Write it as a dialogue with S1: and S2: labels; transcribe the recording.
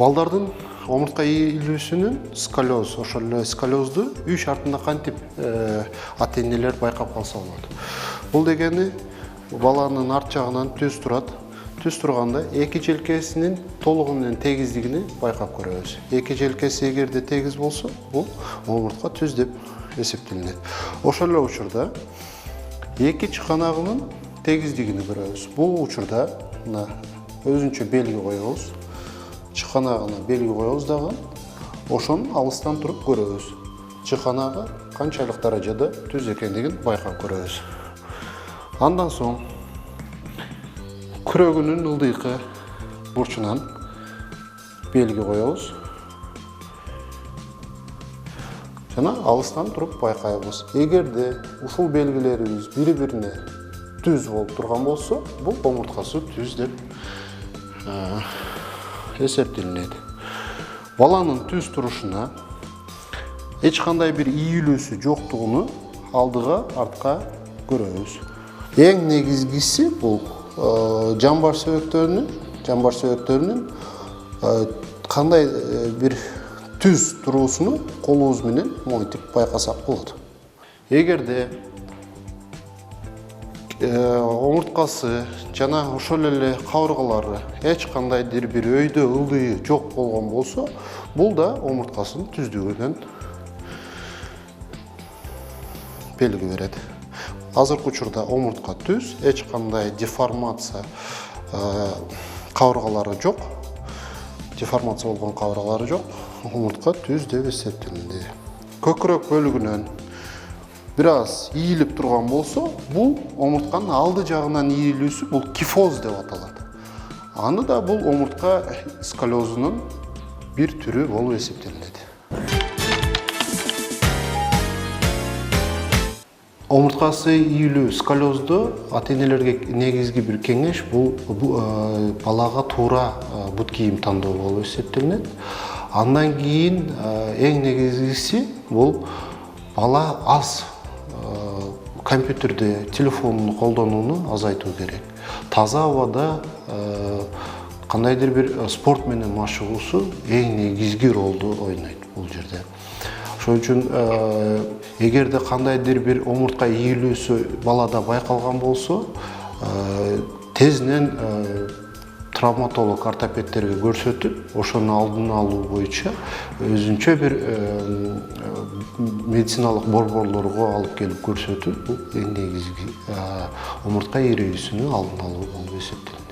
S1: Балдардын омуртка ийилүүсүнүн сколиоз, ошол эле сколиозду үй шартында кантип ата-энелер байкап калса болот. Бул дегени баланын арт жагынан түз турат. Түз турганда эки желкесинин толугу менен тегиздигини байкап көрөбүз. Эки желкеси эгерде тегиз болсо, бул омуртка түз деп эсептелинет. Ошол эле учурда эки чыканагынын тегиздигини көрөбүз. Бул учурда мына өзүнчө белги коебуз. Чыканагына белги коебуз дагы, ошону алыстан туруп көрөбүз. Чыканагы канчалык даражада түз экендигин байкап көрөбүз. Андан соң күрөгүнүн ылдыйкы бурчунан белги коебуз. Жана алыстан туруп байкайбыз. Эгерде ушул белгилерибиз бири-бирине түз болуп турган болсо, бул омурткасы түз деп эсептелинет. Баланын түз турушуна эч кандай бир ийилүүсү жоктугуну алдыга, артка көрөбүз. Эң негизгиси бул жамбаш сөбөктөрүнүн кандай бир түз туруусуну колубуз менен монтип байкасак болот. Эгерде омурткасы жана ошол эле кабыргалары эч кандай бир өйдө ылдыйы жок болгон болсо, бул да омурткасынын түздүгүнөн белги берет. Азыркы учурда омуртка түз, эч кандай деформация кабыргалары жок. Деформация болгон кабыргалары жок. Омуртка түз деп эсептелинди. Көкүрөк бөлүгүнөн бир аз ийилип турган болсо, бул омуртканын алды жагынан ийилүүсү бул кифоз деп аталат. Аны да бул омуртка сколиозунун бир түрү болуп эсептелинет. Омурткасы ийилүү сколиозду ата-энелерге негизги бир кеңеш бул балага туура бут кийим тандоо болуп эсептелинет. Андан кийин эң негизгиси бул бала аз компьютерде телефонун колдонууну азайтуу керек. Таза абада кандайдыр бир спорт менен машыгуусу эң негизги ролду ойнойт бул жерде. Ошон үчүн эгерде кандайдыр бир омуртка ийилүүсү балада байкалган болсо, тезинен травматолог, ортопедтерге көрсөтүп, ошонун алдын алуу боюнча өзүнчө бир медициналык борборлорго алып келип көрсөтүү бул эң негизги омуртка ийрүүсүнүн алдын алуу болуп эсептелет.